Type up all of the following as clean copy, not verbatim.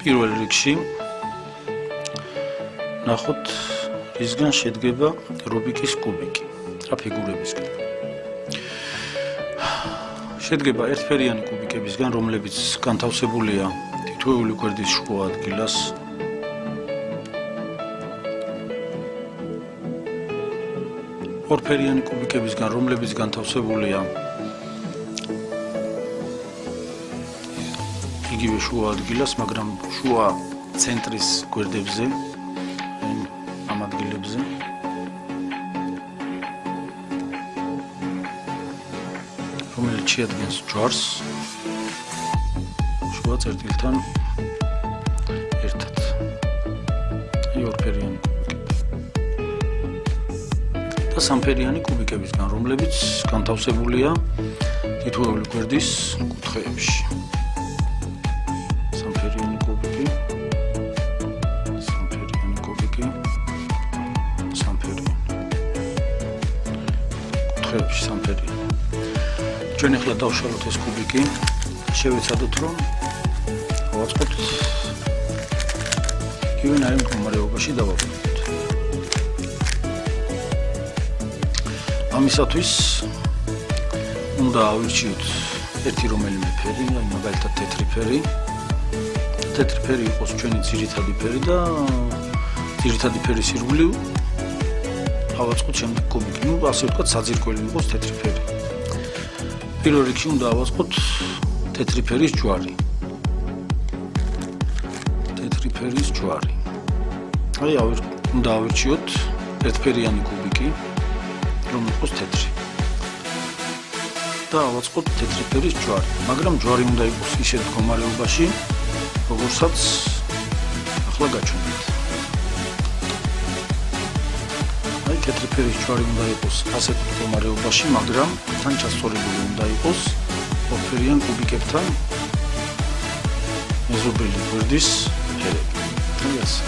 პირველ რიგში ნახოთ რისგან შედგება რუბიკის კუბიკი, რა ფიგურებისგან. შედგება ერთფერიანი კუბიკებისგან, რომლებიც განთავსებულია თითოეული გვერდის შუა ადგილას. ორფერიანი კუბიკებისგან, რომლებიც განთავსებულია იგივე შუა ადგილას, მაგრამ შუა ცენტრის გვერდებზე, ამ ადგილებზე. რომელიც შეადგენს ჯვარს შუა წერტილთან ერთად. ორფერიანი კუბიკები. და სამფერიანი კუბიკებისგან, რომლებიც განთავსებულია თითოეული გვერდის კუთხეებში. სამფერიანი კუბიკი, სამფერიანი. კუთხეებში სამფერიანი. ჩვენ ახლა დავშალოთ ეს კუბიკი, შევეცადოთ რომ ავაწყოთ იგივენაირ მდგომარეობაში დავაბრუნოთ. ამისათვის უნდა ავირჩიოთ ერთი რომელიმე ფერი, მაგალითად თეთრი ფერი. თეთრი ფერი იყოს ჩვენი ძირითადი ფერი და ძირითადი ფერის ირგვლივ ავაწყოთ შემდეგ კუბიკი. ასე ვთქვათ, საძირკველი იყოს თეთრი ფერი. პირველ რიგში უნდა ავაწყოთ თეთრი ფერის ჯვარი. უნდა ავირჩიოთ ერთფერიანი კუბიკი, რომ იყოს თეთრი. და ავაწყოთ თეთრი ფერის ჯვარი, მაგრამ ჯვარი უნდა იყოს ისეთ მდგომარეობაში, როგორცაც ახლა გაჩვენეთ. თეთრი ფერის ჯვარი უნდა იყოს ასეთ მდგომარეობაში, მაგრამ თან ჩასწორებული უნდა იყოს ორფერიან კუბიკებთან მეზობელი გვერდის ფერები.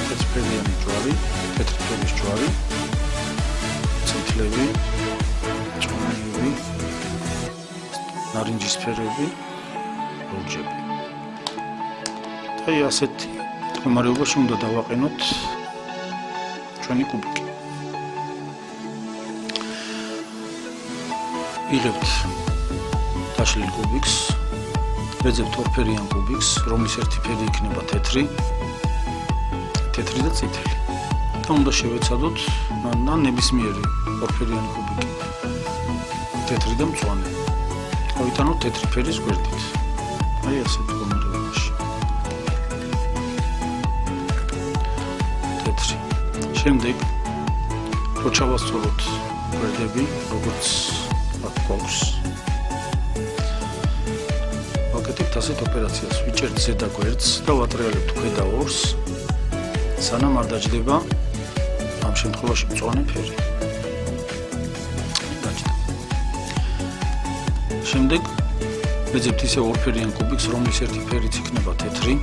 თეთრფერიანი ჯვარი, თეთრი ფერის ჯვარი, წითლები, წვნიანი, ნარინჯისფერები, ლურჯები. და ასეთ მდგომარეობაში უნდა დავაყენოთ ჩვენი კუბიკი. ვიღებთ დაშლილ კუბიკს, ვეძებთ ორფერიან კუბიკს, რომლის ერთი ფერი იქნება თეთრი და წითელი. და უნდა შევეცადოთ ნებისმიერი ორფერიანი კუბიკი, თეთრი და მწვანე. ავიტანოთ თეთრი ფერის გვერდით. ასეთ მდგომარეობაში. თეთრი. შემდეგ რო ჩავასწოროთ გვერდები, როგორც აქ გვაქვს. ვაკეთებთ ასეთ ოპერაციას, ვიჭერთ ზედა გვერდს და ვატრიალებთ ქვედა ორს, სანამ არ დაჯდება ამ შემთხვევაში მწვანე ფერი. შემდეგ ვეძებთ ისე ორფერიან კუბიკს, რომლის ერთი ფერიც იქნება თეთრი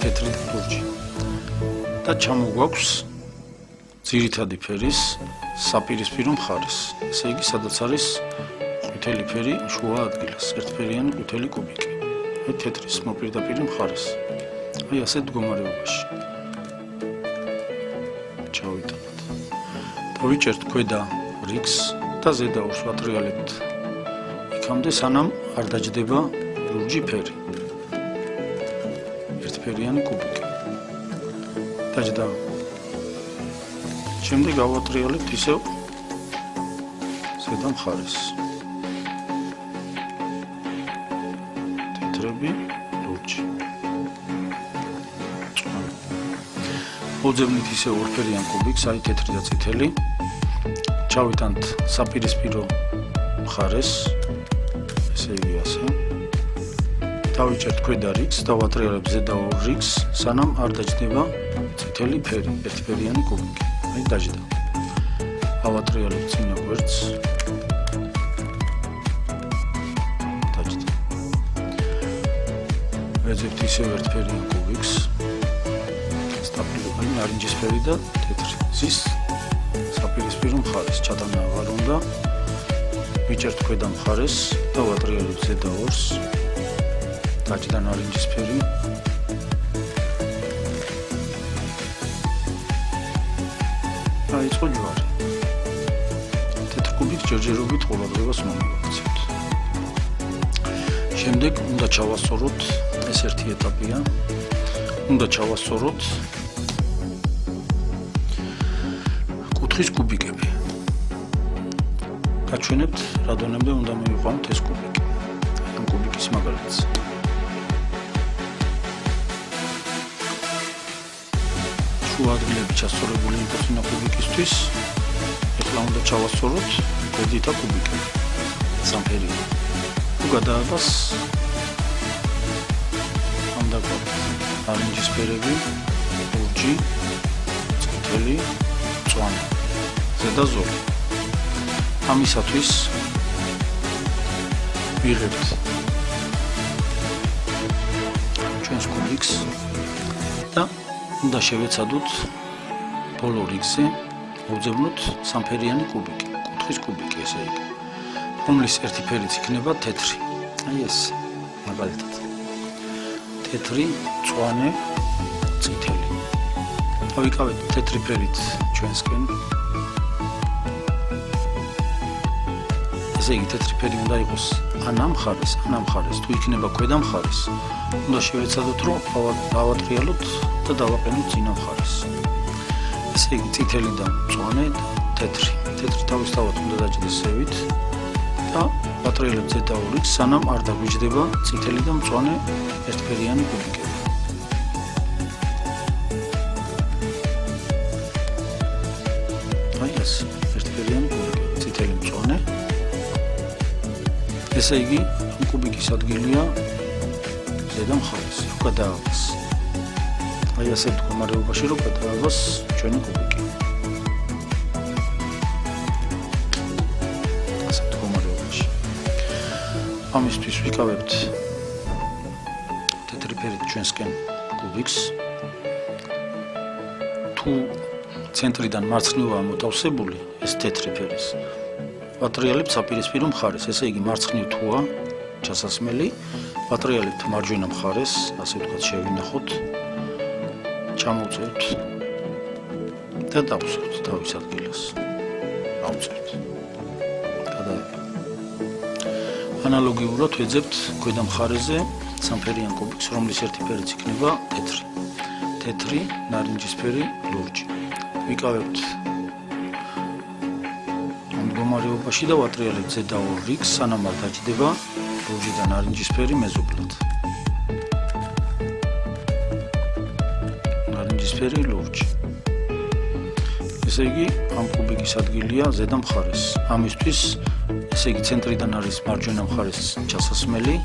და ლურჯი. და ჩამოგვაქვს ძირითადი ფერის საპირისპირო მხარეს. ესე იგი, სადაც არის ყვითელი ფერი შუა ადგილას, ერთფერიანი ყვითელი კუბიკი. თეთრის მოპირდაპირ მხარეს. ასეთ მდგომარეობაში. ჩავიტანოთ. დავიჭერთ ქვედა რიგს და ზედა ორს ვატრიალებთ იქამდე, სანამ არ დაჯდება ლურჯი ფერი. ერთფერიანი კუბიკი. დაჯდა. შემდეგ ავატრიალებთ ისევ ზედა მხარეს. თეთრები, ლურჯი. ვოძებნით ისე ორფერიან კუბიკს, თეთრი და წითელი. ჩავიტანთ საპირისპირო მხარეს, ესე იგი ასე. დავიჭერთ ქვედა რიგს და ვატრიალებთ ზედა ორ რიგს, სანამ არ დაჯდება წითელი ფერი, ერთფერიანი კუბიკი. დაჯდა. ავატრიალებთ წინა გვერდს. დაჯდა. ვეძებთ ისევ ერთფერიან კუბიკს. სტაბილური ნარინჯისფერი და თეთრი. ზის საპირისპირო მხარეს ჩატანა აღარ უნდა. ვიჭერთ ქვედა მხარეს და ვატრიალებთ ზედა ორს. დაჭდა ნარინჯისფერი. დაიწყო ჯვარი. თეთრ კუბიკს ჯერჯერობით ყურადღებას მომივაქცევთ. შემდეგ უნდა ჩავასწოროთ, ეს ერთი ეტაპია. უნდა ჩავასწოროთ კუთხის კუბიკები. გაჩვენებთ, რა დონემდე უნდა მივიყვანოთ ეს კუბიკი. ამ კუბიკის მაგალითს. შუა ადგილები ჩასწორებული იქნა კუბიკისთვის. ეხლა უნდა ჩავასწოროთ გვერდითა კუბიკები. სამფერია. თუ გადააბას ამ დაგვაქვს ნარინჯისფერები, ლურჯი, წითელი, მწვანე, ზედა ზოლი. ამისათვის ვიღებთ ჩვენს კუბიკს და უნდა შევეცადოთ ბოლო რიგზე მოვძებნოთ სამფერიანი კუბიკი, კუთხის კუბიკი ესე იგი, რომლის ერთი ფერიც იქნება თეთრი. აი ეს მაგალითად. თეთრი, მწვანე, წითელი. დავიკავეთ თეთრი ფერით ჩვენსკენ. ესე იგი თეთრი ფერი უნდა იყოს ან ამ მხარეს, თუ იქნება ქვედა მხარეს, უნდა შევეცადოთ, რომ დავატრიალოთ და დავაყენოთ წინა მხარეს. ესე იგი წითელი და მწვანე და თეთრი. თეთრი თავისთავად უნდა დაჭდეს ზევით და ვატრიალებთ ზედა ორ რიგს, სანამ არ დაგვიჯდება წითელი და მწვანე ერთფერიანი კუბიკები. აი ეს ერთფერიანი კუბიკები, წითელი, მწვანე. ესე იგი, ამ კუბიკის ადგილია ზედა მხარეს, რო გადააბას. აი ასეთ მდგომარეობაში, რო გადააბას ჩვენი კუბიკი. ასეთ მდგომარეობაში. ამისთვის ვიკავებთ თეთრი ფერით ჩვენსკენ კუბიკს. თუ ცენტრიდან მარცხნივაა მოთავსებული ეს თეთრი ფერის, ვატრიალებთ საპირისპირო მხარეს, ესე იგი მარცხნივ თუა ჩასასმელი, ვატრიალებთ მარჯვენა მხარეს, ასე ვთქვათ, შევინახოთ, ჩამოვწერთ და დავუსვათ თავის ადგილას. დავწერთ. გადაება. ანალოგიურად ვეძებთ ქვედა მხარეზე სამფერიან კუბიკს, რომლის ერთი ფერიც იქნება თეთრი. თეთრი, ნარინჯისფერი, ლურჯი. ვიკავებთ მდგომარეობაში და ვატრიალებთ ზედა ორ რიგს, სანამ არ დაჭდება ლურჯი და ნარინჯისფერი მეზობლად. ნარინჯისფერი, ლურჯი. ესე იგი, ამ კუბიკის ადგილია ზედა მხარეს. ამისთვის, ესე იგი, ცენტრიდან არის მარჯვენა მხარეს ჩასასმელი,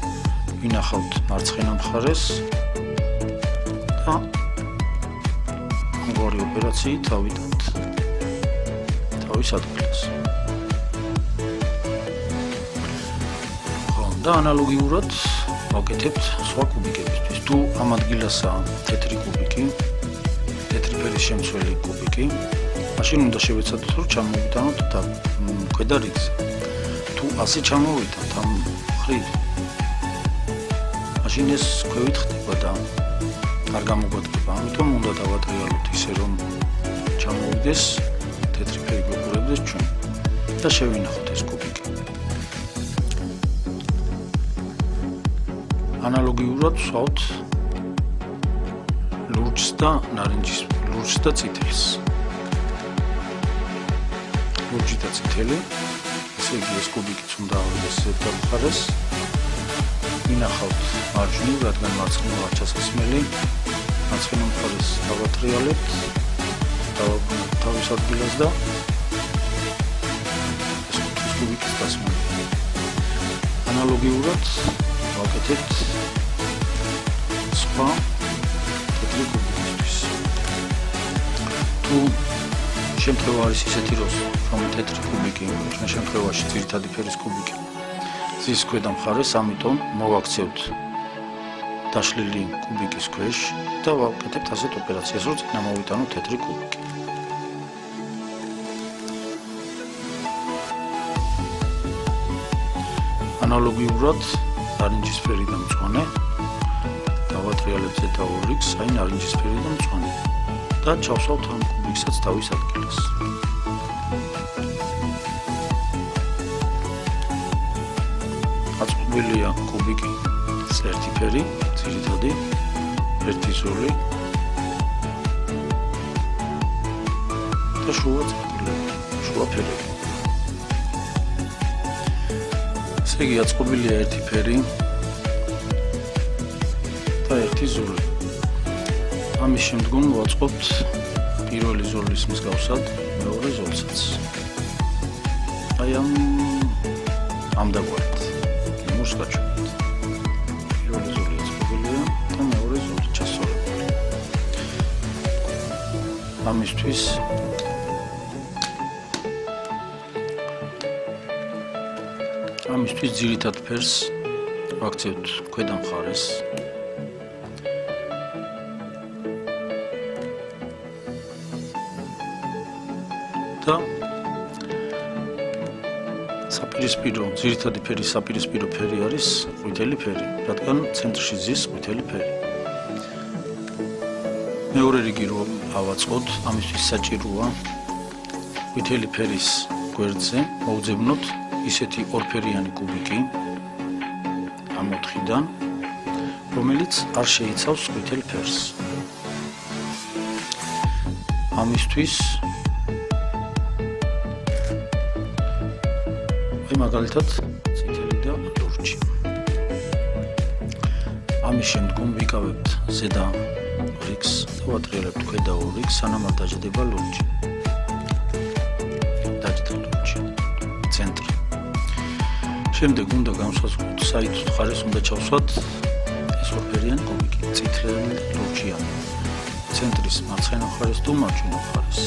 ვინახავთ მარცხენა მხარეს და ამგვარი ოპერაციით ავიდოთ თავის ადგილას. და ანალოგიურად ვაკეთებთ სხვა კუბიკებისთვის. თუ ამ ადგილასაა თეთრი კუბიკი, თეთრი ფერის შემცველი კუბიკი, მაშინ უნდა შევეცადოთ, რომ ჩამოვიტანოთ და ქვედა რიგზე. თუ ასე ჩამოვიტანთ ამ მხრით, მაშინ ეს ქვევით ხდება და არ გამოგვადგება. ამიტომ უნდა დავატრიალოთ ისე, რომ ჩამოვიდეს თეთრი ფერი გვეყურებდეს ჩვენ და შევინახოთ ეს კუბიკი. ანალოგიურად ვსვავთ ლურჯს და ნარინჯის, ლურჯს და წითელს. ლურჯი და წითელი, ესე იგი ეს კუბიკიც უნდა ავიდეს ზედა მხარეს. ვინახავთ მარჯვნივ, რადგან მარცხნივაა ჩასასმელი, მარცხენა მხარეს დავატრიალებთ, დავაბრუნებთ თავის ადგილას და ეს კუბიკის დასმული. ანალოგიურად ვაკეთებთ სხვა თეთრი კუბიკისთვის. თუ შემთხვევა არის ისეთი, რომ თეთრი კუბიკი, ჩვენ შემთხვევაში ძირითადი ფერის კუბიკი ზის ქვედა მხარეს, ამიტომ მოვაქცევთ დაშლილი კუბიკის ქვეშ და ვაკეთებთ ასეთ ოპერაციას, რომ წინა მოვიტანოთ თეთრი კუბიკი. ანალოგიურად ნარინჯისფერი და მწვანე მოვატრიალებ ზედა ორ-რიგს, აი ნარინჯისფერი და მწვანე. და ჩავსვავთ ამ კუბიკსაც თავის ადგილას. აწყობილია კუბიკი ერთი ფერი, ძირითადი, ერთი ზოლი და შუა წერტილები, შუა ფერები. ესე იგი აწყობილია ერთი ფერი და ერთი ზოლი. ამის შემდგომ ვაწყობთ პირველი ზოლის მსგავსად მეორე ზოლსაც. აი ამ დაგვარად ლემურს გაჩვენებთ. პირველი ზოლი აწყობილია და მეორე ზოლი ჩასწორებული. ამისთვის ძირითად ფერს ვაქცევთ ქვედა მხარეს. და საპირისპირო, ძირითადი ფერის საპირისპირო ფერი არის ყვითელი ფერი, რადგან ცენტრში ზის ყვითელი ფერი. მეორე რიგი რომ ავაწყოთ, ამისთვის საჭიროა ყვითელი ფერის გვერდზე მოვძებნოთ ისეთი ორფერიანი კუბიკი ამ 4-დან, რომელიც არ შეიცავს ყვითელ ფერს. ამისთვის მაგალითად წითელი და ლურჯი. ამის შემდგომ ვიკავებთ ზედა რიგს და ვატრიალებთ ქვედა ორ რიგს, სანამ არ დაჯდება ლურჯი. დაჯდა ლურჯი. ცენტრი. შემდეგ უნდა განსაზღვროთ საით მხარეს უნდა ჩავსვათ ეს ორფერიანი კუბიკი, წითელი და ლურჯიანი. ცენტრის მარცხენა მხარეს თუ მარჯვენა მხარეს.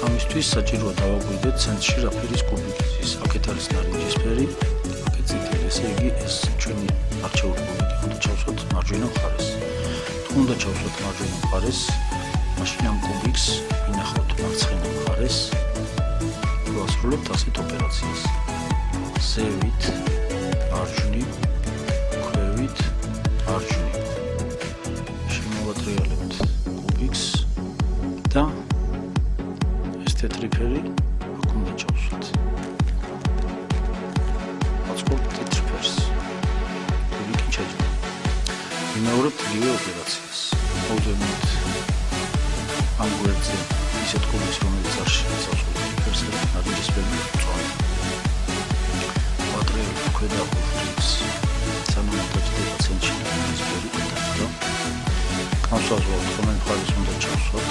ამისთვის საჭიროა დავაკვირდეთ ცენტრში რა ფერის კუბიკი. აქეთ არის ნარინჯისფერი, აქეთ წითელი, ესე იგი ეს ჩვენი არჩეული კუბიკი უნდა ჩავსვათ მარჯვენა მხარეს. თუ უნდა ჩავსვათ მარჯვენა მხარეს, მაშინ ამ კუბიკს ვინახავთ მარცხენა მხარეს, ვასრულებთ ასეთ ოპერაციას. ზევით, მარჯვნივ, ქვევით, მარჯვნივ. შემოვატრიალებთ კუბიკს და ეს თეთრი ფერი აქ უნდა ჩავსვათ. ვიმეორებთ იგივე ოპერაციას. მოვძებნით ამ გვერდზე ისეთ კუბიკს, რომელიც არ შეიცავს ყვითელ ფერს, ნარინჯისფერი და მწვანე. ვატრიალებთ ქვედა ორ რიგს, სანამ დაჯდება ცენტრში ნარინჯისფერი და განსაზღვრავთ, რომელ მხარეს უნდა ჩავსვათ.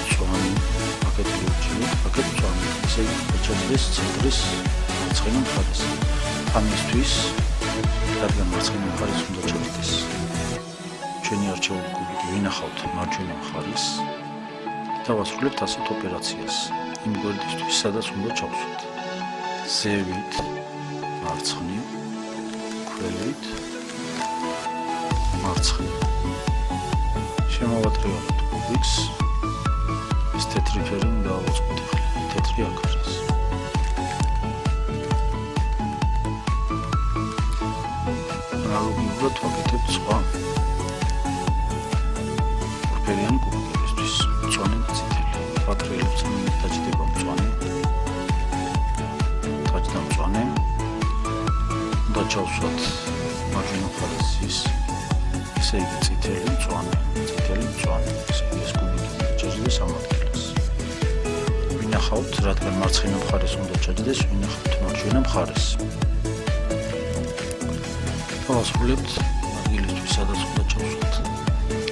მწვანე, აქეთ ლურჯი, აქეთ მწვანე. ესე იგი ჩაჯდეს ცენტრის მარცხენა მხარეს. ამისთვის რადგან მარცხენა მხარეს უნდა ჩაჯდეს ჩვენი არჩეული კუბიკი, ვინახავთ მარჯვენა მხარეს და ვასრულებთ ასეთ ოპერაციას იმ გვერდისთვის, სადაც უნდა ჩავსვათ. ზევით, მარცხნივ, ქვევით, მარცხნივ. შემოვატრიალებთ კუბიკს, ეს თეთრი ფერი უნდა ავაწყოთ ახლა, თეთრი აქ არის. ანალოგიურად ვაკეთებთ სხვა ორფერიანი კუბიკებისთვის, მწვანე და წითელი. ვატრიალებთ სანამ დაჯდება მწვანე, დაჯდა მწვანე, უნდა ჩავსვათ მარჯვენა მხარეს ის, ესე იგი წითელი, მწვანე, წითელი, მწვანე. ესე იგი ეს კუბიკი უნდა ჩაჯდეს ამ ადგილას. ვინახავთ, რადგან მარცხენა მხარეს უნდა ჩაჯდეს, ვინახავთ მარჯვენა მხარეს. ვასრულებთ ადგილისთვის, სადაც უნდა ჩავსვათ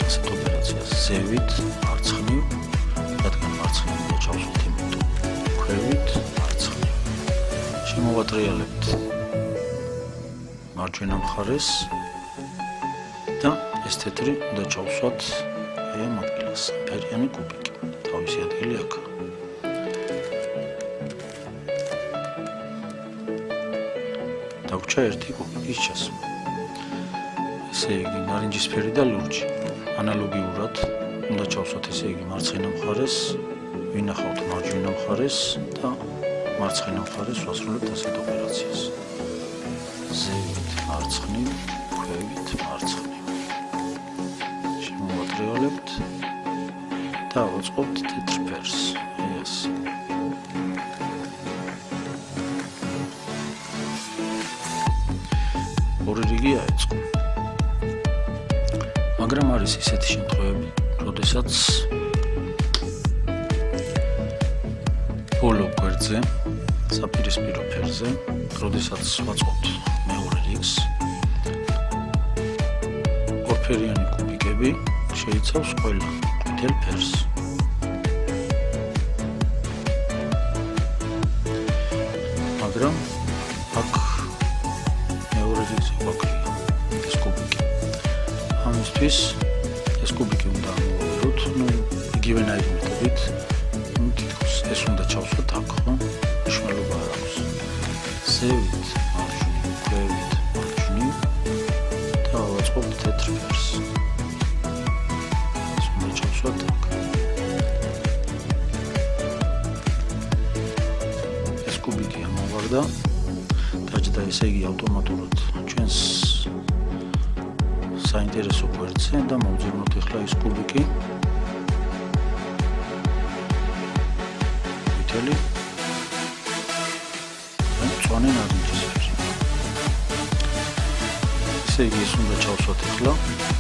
ასეთ ოპერაციას. ზევით, მარცხნივ, რადგან მარცხნივ უნდა ჩავსვათ, იმიტომ ქვევით, მარცხნივ. შემოვატრიალებთ მარჯვენა მხარეს და ეს თეთრი უნდა ჩავსვათ აი ამ ადგილას. ფერიანი კუბიკი, თავისი ადგილი აქ. დაგვრჩა ერთი კუბიკის ჩასვლა. ესე იგი ნარინჯისფერი და ლურჯი. ანალოგიურად უნდა ჩავსვათ ესე იგი მარცხენა მხარეს, ვინახავთ მარჯვენა მხარეს და მარცხენა მხარეს ვასრულებთ ასეთ ოპერაციას. ზევით, მარცხნივ, ქვევით, მარცხნივ. დატრიალებთ და ავაწყობთ თეთრ ფერს. ეს. ორი რიგი აეწყო. მაგრამ არის ისეთი შემთხვევები, როდესაც ბოლო გვერდზე, საპირისპირო ფერზე, როდესაც ვაწყობთ მეორე რიგს, ორფერიანი კუბიკები შეიცავს ყველა ყვითელ ფერს. მაგრამ აქ მეორე რიგზე გვაქვს ეს კუბიკი. ამისთვის ეს კუბიკი უნდა ამოვიდოთ, იგივენაირი მეთოდით. ეს უნდა ჩავსვათ აქ, ხო? მნიშვნელობა არ აქვს. ზევით, მარჯვნივ, ქვევით, მარჯვნივ და ავაწყობთ თეთრ ფერს. ეს უნდა ჩავსვათ აქ. ეს კუბიკი ამოვარდა. დაჯდა ესე იგი ავტომატურად ჩვენს საინტერესო გვერდზე და მოვძებნოთ ახლა ეს კუბიკი. მწვანე ნარინჯისფერი. ესე იგი ეს უნდა ჩავსვათ ახლა,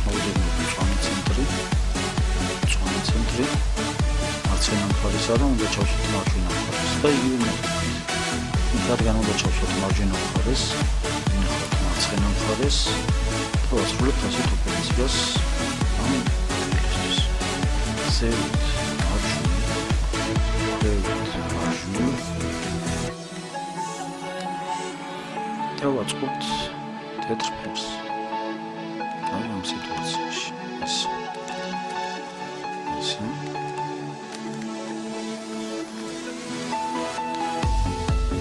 მოვძებნოთ მწვანე ცენტრი, მარცხენა მხარის არა, უნდა ჩავსვათ მარჯვენა მხარეს და იგივე მეთოდით. რადგან უნდა ჩავსვათ მარჯვენა მხარეს, ვნახავთ მარცხენა მხარეს და ვასრულებთ ასეთ ოპერაციას ამ ფილისთვის. ზევით, მარჯვნივ, ქვევით, მარჯვნივ და ვაწყობთ თეთრ ფერს. აი ამ სიტუაციაში ეს.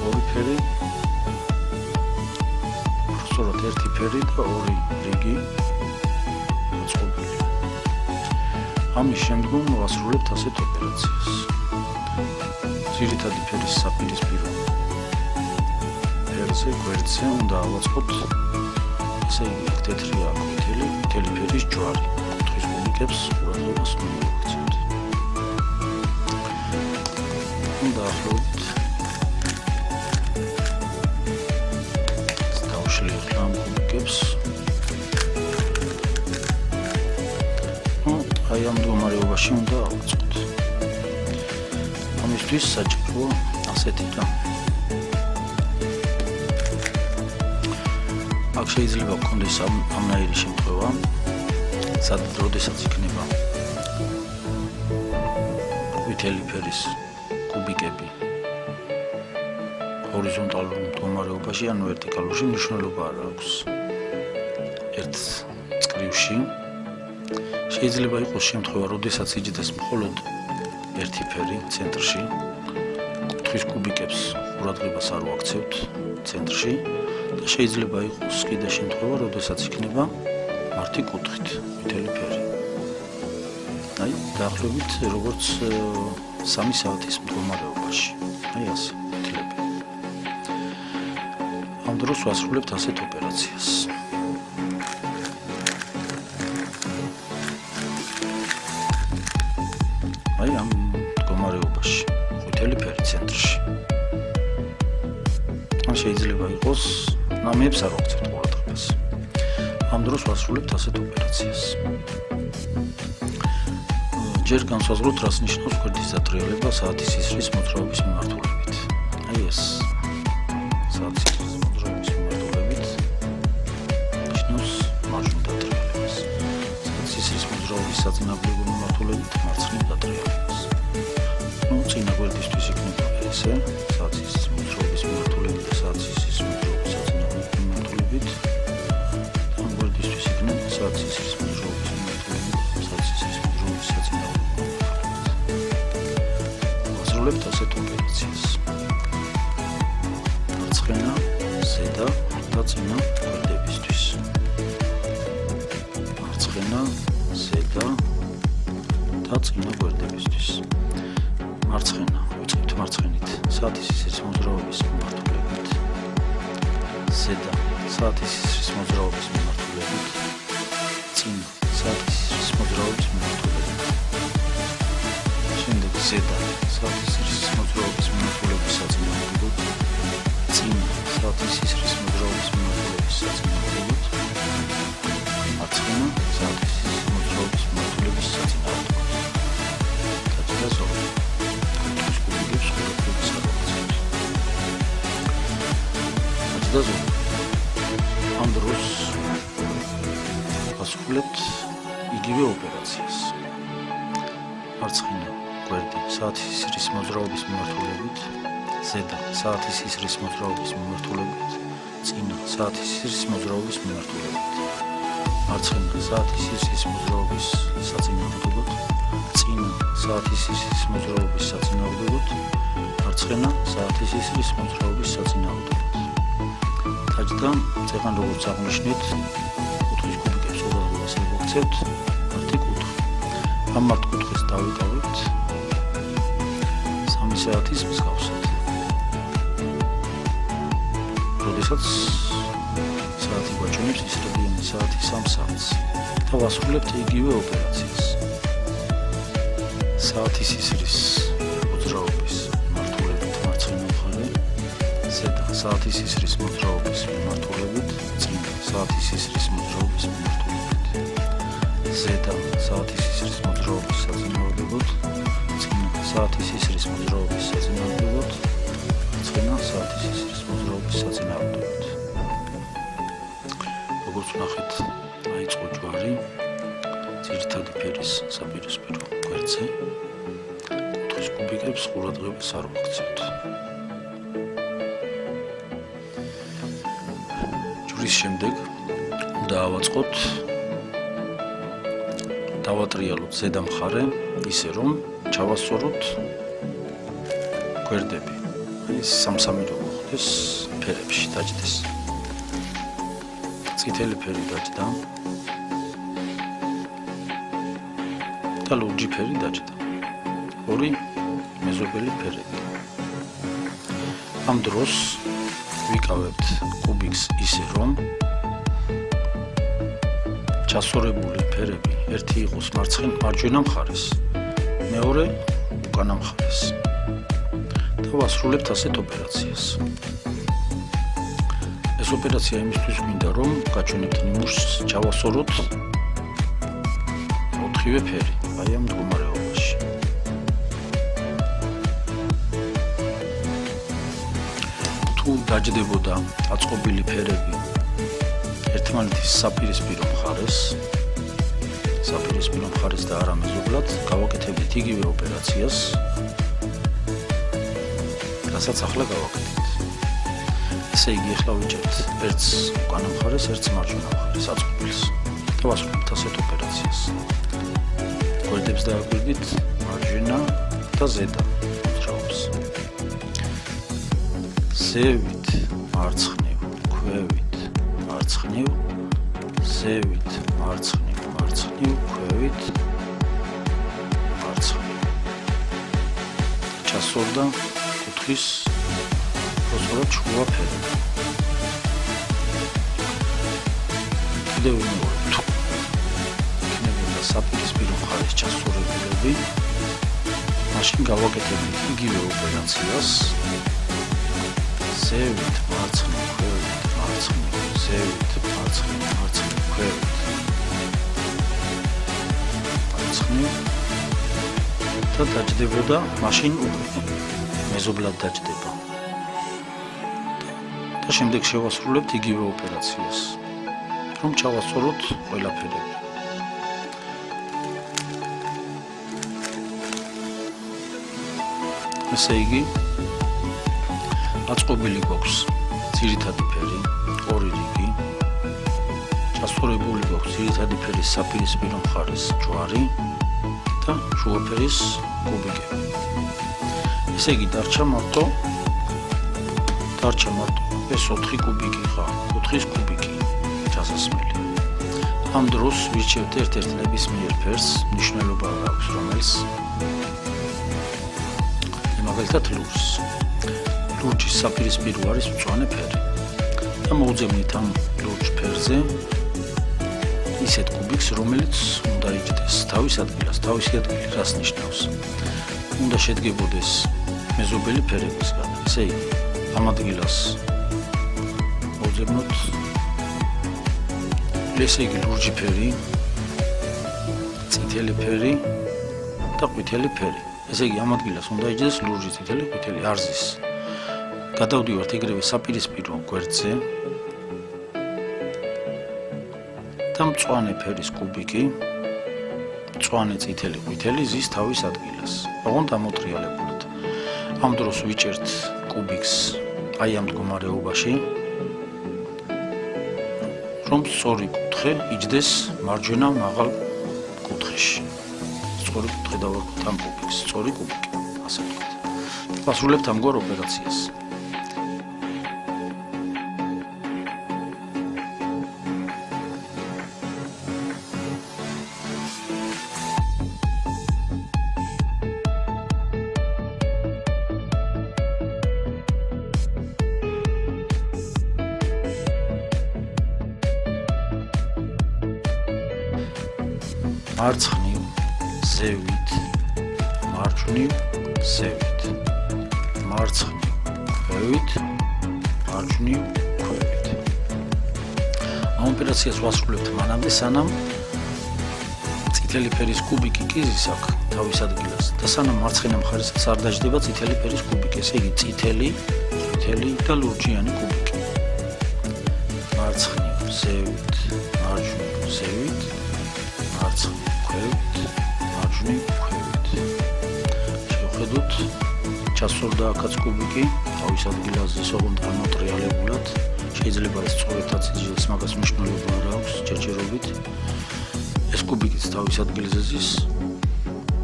ორი ფერი, სწორედ ერთი ფერი და ორი რიგი მოწყობილი. ამის შემდგომ ვასრულებთ ასეთ ოპერაციას. ძირითადი ფერის საპირისპირო ფერზე, გვერდზე უნდა ავაწყოთ, ესე იგი, თეთრია ყვითელი ფერის ჯვარი. კუთხის კუბიკებს ყურადღებას მივაქცევთ. უნდა ახლობთ დავშლი ამ კუბიკებს. აი ამ მდგომარეობაში უნდა ავაწყოთ. ამისთვის საჭიროა ასეთი რამ. აქ შეიძლება გქონდეს ამნაირი შემთხვევა, როდესაც იქნება ყვითელი ფერის კუბიკები ჰორიზონტალურ მდგომარეობაში, ან ვერტიკალურში, მნიშვნელობა არ აქვს. ერთ წკრივში შეიძლება იყოს შემთხვევა, როდესაც იჯდეს მხოლოდ ერთი ფერი ცენტრში, კუთხის კუბიკებს ყურადღებას არ ვაქცევთ ცენტრში და შეიძლება იყოს კიდე შემთხვევა, როდესაც იქნება მართი კუთხით ყვითელი ფერი. აი, დაახლოებით როგორც 3 საათის მდგომარეობაში. აი ასე ვთილები. ამ დროს ვასრულებთ ასეთ ოპერაციას. აი ამ მდგომარეობაში, ყვითელი ფერი ცენტრში. შეიძლება იყოს, ნამიებს არ ვაქცევთ ყურადღებას. ამ დროს ვასრულებთ ასეთ ოპერაციას. ჯერ განსაზღვროთ, რას ნიშნავს გვერდის დატრიალება საათის ისრის მოძრაობის მიმართულებით. აი ეს საათის ისრის მოძრაობის მიმართულებით ნიშნავს მარჯვნივ დატრიალებას. საათის ისრის მოძრაობის საძინებლებო მიმართულებით მარცხნივ დატრიალებას. წინა გვერდისთვის იქნება ესე, საათის ისრის მოძრაობის მიმართულებით და საათის ისრის მოძრაობის საძინებლებო მიმართულებით. ამ გვერდისთვის იქნება საათის ისრის მოძრაობის მიმართულებით და საათის ისრის მოძრაობის საძინებლებო. ვასრულებთ ასეთ ოპერაციას. მარცხენა, ზედა და წინა გვერდებისთვის. მარცხენა, ზედა და წინა გვერდებისთვის. მარცხენა, ვიწყებთ მარცხენით, საათის ისრის მოძრაობის მიმართულებით. ზედა, საათის ისრის მოძრაობის მიმართულებით. წინა, საათის ისრის მოძრაობის მიმართულებით. ზედა საათის მოძრაობის მიმართულების საწინააღმდეგოდ, წინა საათის მოძრაობის მიმართულების საწინააღმდეგოდ, მარცხენა საათის მოძრაობის მიმართულების საწინააღმდეგოდ. დაჭერა ზოლი. კუთხის კუბიკებს ყურადღებას არ ვაქცევთ. დაჭერა ზოლი. ამ დროს ვასრულებთ იგივე ოპერაციას. მარცხენა გვერდი საათის მოძრაობის მიმართულებით, ზედა საათის მოძრაობის მიმართულებით, წინა საათის მოძრაობის მიმართულებით. მარცხენა საათის მოძრაობის საწინააღმდეგოდ, წინა საათის მოძრაობის საწინააღმდეგოდ, მარცხენა საათის მოძრაობის საწინააღმდეგოდ. დაჭდა წეგან როგორც აღნიშნეთ, კუთხის კუბიკებს ყურადღებას არ ვაქცევთ, მარტი კუთხე. ამ მართ კუთხეს დავიკავებთ 3 საათის მსგავსად. როდესაც საათი გვაჩვენებს ისრებიანი საათი 3 საათს და ვასრულებთ იგივე ოპერაციას. საათის ისრის მოძრაობის მიმართულებით მარცხენა მხარე, ზედა საათის ისრის მოძრაობის მიმართულებით, წინა საათის ისრის მოძრაობის მიმართულებით. ზედა საათის ისრის მოძრაობის საწინააღმდეგოდ, წინა საათის ისრის მოძრაობის საწინააღმდეგოდ, მარცხენა საათის ისრის მოძრაობის საწინააღმდეგოდ. როგორც ვნახეთ, დაიწყო ჯვარი ძირითადი ფერის საპირისპირო გვერდზე. კუთხის კუბიკებს ყურადღებას არ ვაქცევთ. ჯვრის შემდეგ უნდა ავაწყოთ, დავატრიალოთ ზედა მხარე, ისე რომ ჩავასწოროთ გვერდები. ეს სამსამი რო მოხდეს ფერებში დაჭდეს. წითელი ფერი დაჭდა და ლურჯი ფერი დაჭდა. ორი მეზობელი ფერები. ამ დროს ვიკავებთ კუბიკს ისე რომ ჩასწორებული ფერები ერთი იყოს მარჯვენა მხარეს, მეორე უკანა მხარეს. და ვასრულებთ ასეთ ოპერაციას. ეს ოპერაცია იმისთვის გვინდა, რომ გაჩვენებთ ნიმუშს ჩავასწოროთ 4-ვე ფერი, აი ამ მდგომარეობაში. თუ დაჯდებოდა აწყობილი ფერები ერთმანეთის საპირისპირო მხარეს და არა მეზობლად, გავაკეთებთ იგივე ოპერაციას, რასაც ახლა გავაკეთებთ. ესე იგი, ახლა ვიჭერთ ერთს უკანა მხარეს, ერთს მარჯვენა მხარეს აწყობილს და ვასრულებთ ასეთ ოპერაციას. გვერდებს დააგვირდით მარჯვენა და ზედა მოძრაობს. ზევით, მარცხნივ, ქვევით, მარცხნივ, ზევით, მარცხნივ, მარცხნივ, ქვევით, მარცხნივ. ჩასწორდა კუთხის προσφορად შუა ფერი. კიდევ მეორე თუ იქნებოდა საპირისპირო მხარეს ჩასწორებულები, მაშინ გავაკეთებთ იგივე ოპერაციას. ზევით, მარცხნივ, ქვევით, მარცხნივ, ზევით, მარცხნივ, მარცხნივ, ქვევით, მარცხნივ და დაჯდებოდა, მაშინ მეზობლად დაჯდება. და შემდეგ შევასრულებთ იგივე ოპერაციას, რომ ჩავასწოროთ ყველაფერები. ესე იგი, აწყობილი გვაქვს ძირითადი ფერი, 2 რიგი, ჩასწორებული გვაქვს ძირითადი ფერის საპირისპირო მხარეს ჯვარი და შუა ფერის კუბიკები. ესე იგი, დარჩა მარტო ეს 4 კუბიკი ხარ, კუთხის კუბიკი ჩასასმელი. ამ დროს ვირჩევთ ერთ-ერთ ნებისმიერ ფერს, მნიშვნელობა არ აქვს რომელს. მაგალითად ლურჯს. ლურჯის საპირისპირო არის მწვანე ფერი. და მოვუძებნით ამ ლურჯ ფერზე ისეთ კუბიკს, რომელიც უნდა იჯდეს თავის ადგილას. თავისი ადგილი რას ნიშნავს? უნდა შედგებოდეს მეზობელი ფერებისგან. ესე იგი, ამ ადგილას მოვძებნოთ ესე იგი ლურჯი ფერი, წითელი ფერი და ყვითელი ფერი. ესე იგი, ამ ადგილას უნდა იჯდეს ლურჯი, წითელი, ყვითელი არზის. გადავდივართ ეგრევე საპირისპირო გვერდზე და მწვანე ფერის კუბიკი, მწვანე, წითელი, ყვითელი ზის თავის ადგილას. ოღონდ ამოტრიალებულად. ამ დროს ვიჭერთ კუბიკს აი ამ მდგომარეობაში, რომ სწორი კუთხე იჯდეს მარჯვენა მაღალ კუთხეში. სწორი კუთხე დავარქვით ამ კუბიკს, სწორი კუბიკი, ასე ვთქვით. ვასრულებთ ამგვარ ოპერაციას. მარცხნივ, ზევით, მარჯვნივ, ზევით, მარცხნივ, ქვევით, მარჯვნივ, ქვევით. ამ ოპერაციას ვასრულებთ მანამდე, სანამ წითელი ფერის კუბიკი კიზის აქვს თავის ადგილას და სანამ მარცხენა მხარესაც არ დაждდება წითელი ფერის კუბიკი, ესე იგი წითელი, ყვითელი და ლურჯიანი კუბიკი. მარცხნივ, ზევით, მარჯვნივ, ზევით, მარცხნივ, ქვევით, მარჯვნივ, ქვევით. შევხედოთ, ჩასულდა აქაც კუბიკი, თავის ადგილაზე ოღონდ ამოტრიალებულად. შეიძლება ეს სწორედაც იჯდეს, მაგას მნიშვნელობა არ აქვს ჯერჯერობით. ეს კუბიკიც თავის ადგილზე ზის,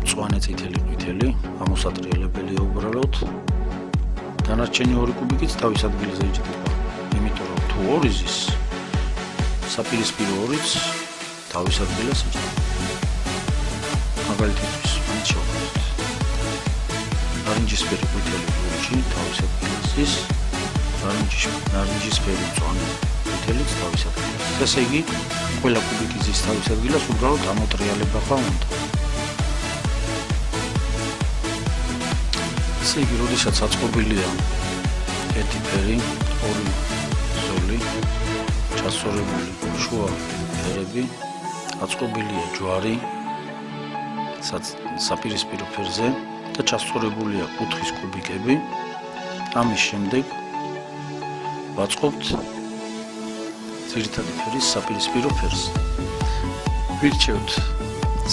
მწვანე, წითელი, ყვითელი, ამოსატრიალებელია უბრალოდ. დანარჩენი ორი კუბიკიც თავის ადგილზე იჯდება, იმიტომ რომ თუ ორი ზის, საპირისპირო ორიც თავის ადგილას იჯდება. მაგალითისთვის, მან შევხედოთ. ნარინჯისფერი ყვითელი ლურჯი თავის ადგილას ზის, ნარინჯისფერი მწვანე ყვითელიც თავის ადგილას. ესე იგი, ყველა კუბიკი ზის თავის ადგილას, უბრალოდ ამოტრიალება უნდა. ესე იგი, როდესაც აწყობილია ერთი ფერი, ორი ზოლი, ჩასწორებული შუა ფერები, აწყობილია ჯვარი საპირისპირო ფერზე და ჩასწორებულია კუთხის კუბიკები. ამის შემდეგ ვაწყობთ ძირითადი ფერის საპირისპირო ფერს. ვირჩევთ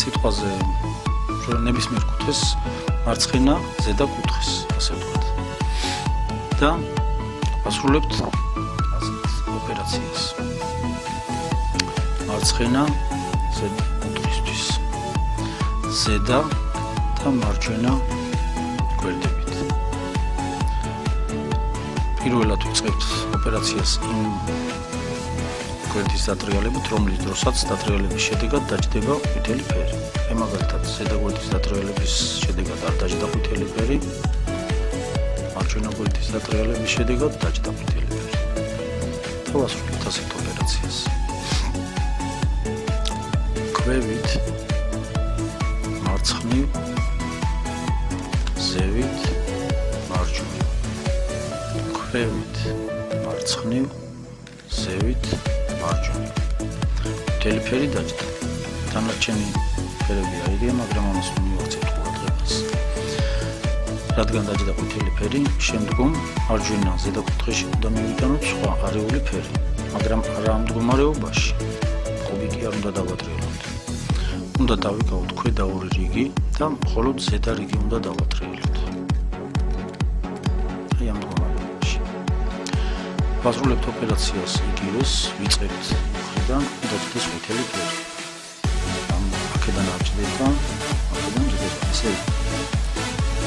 სიტყვაზე ნებისმიერ კუთხეს მარცხენა ზედა კუთხეს, ასე ვთქვათ. და ვასრულებთ ასეთ ოპერაციას. მარცხენა ზედა კუთხისთვის. ზედა და მარჯვენა გვერდებით. პირველად ვიწყებთ ოპერაციას იმ გვერდის დატრიალებით, რომლის დროსაც დატრიალების შედეგად დაჯდება ყვითელი ფერი. მაგალითად, ზედა გვერდის დატრიალების შედეგად არ დაჯდა ყვითელი ფერი, მარჯვენა გვერდის დატრიალების შედეგად დაჯდა ყვითელი ფერი. და ვასრულებთ ასეთ ოპერაციას. ქვევით, მარცხნივ, ზევით, მარჯვნივ. ქვევით, მარცხნივ, ზევით, მარჯვნივ. ყვითელი ფერი დაჯდა. დანარჩენი ფერები აირია, მაგრამ ამას მივახცევთ ყურადღებას. რადგან დაჯდა ყვითელი ფერი, შემდგომ მარჯვენა ზედა კუთხეში უნდა მივიტანოთ სხვა არეული ფერი, მაგრამ არა ამ მდგომარეობაში. კუბიკი არ უნდა დავატრიალოთ. უნდა დავიკავოთ ქვედა ორი რიგი და მხოლოდ ზედა რიგი უნდა დავატრიალოთ. აი ამ მდგომარეობაში. ვასრულებთ ოპერაციას იგივეს, ვიწყებთ მხრიდან, დაჯდეს ყვითელი ფერი. აქედან არ ჯდება, აქედან ჯდება, ესე იგი.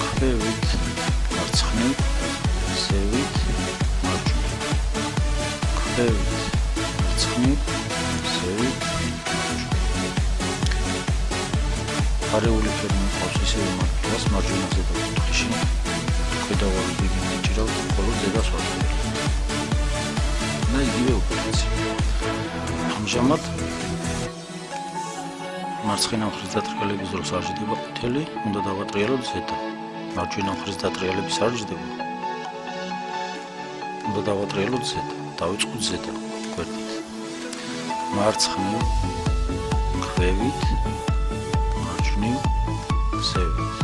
ქვევით, მარცხნივ, ზევით, მარჯვნივ. ქვევით, მარცხნივ, ზევით, არეული ფერი მოყავს ისევე მარტივას მარჯვენა ზედა კუთხეში. ქვედა ორი რიგი მიჭირავთ, მხოლოდ ზედას ვატრიალებ. და იგივე ოპერაცია. ამჟამად მარცხენა მხრის დატრიალების დროს არ ჯდება ყვითელი, უნდა დავატრიალოთ ზედა. მარჯვენა მხრის დატრიალების არ ჯდება. უნდა დავატრიალოთ ზედა, დავიწყოთ ზედა გვერდით. მარცხნივ ქვევით, მარჯვნივ ზევით.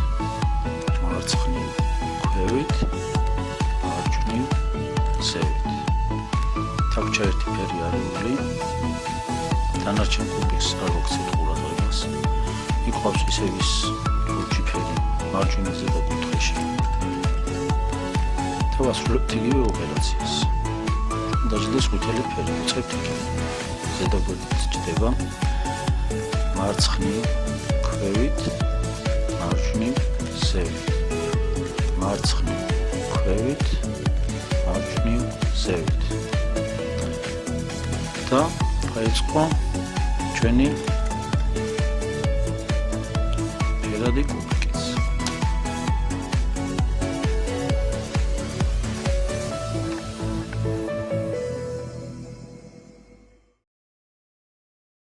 მარცხნივ ქვევით, მარჯვნივ ზევით. თამჩა ერთი ფერი არიული. დანარჩენ კუბიკს არ ვაქცევთ ყურადღებას. იყვავს ისევ ის ლურჯი ფერი მარჯვენა ზედა კუთხეში. დავასრულებთ იგივე ოპერაციას. დაждდეს ყვითელი ფერი, ვიწყებთ იქით. ზედა გვერდით ჯდება. მარცხნივ ქვევით, მარჯვნივ ზევით. მარცხნივ ქვევით, მარჯვნივ ზევით. და დაიწყო ჩვენი ფერადი კუბი.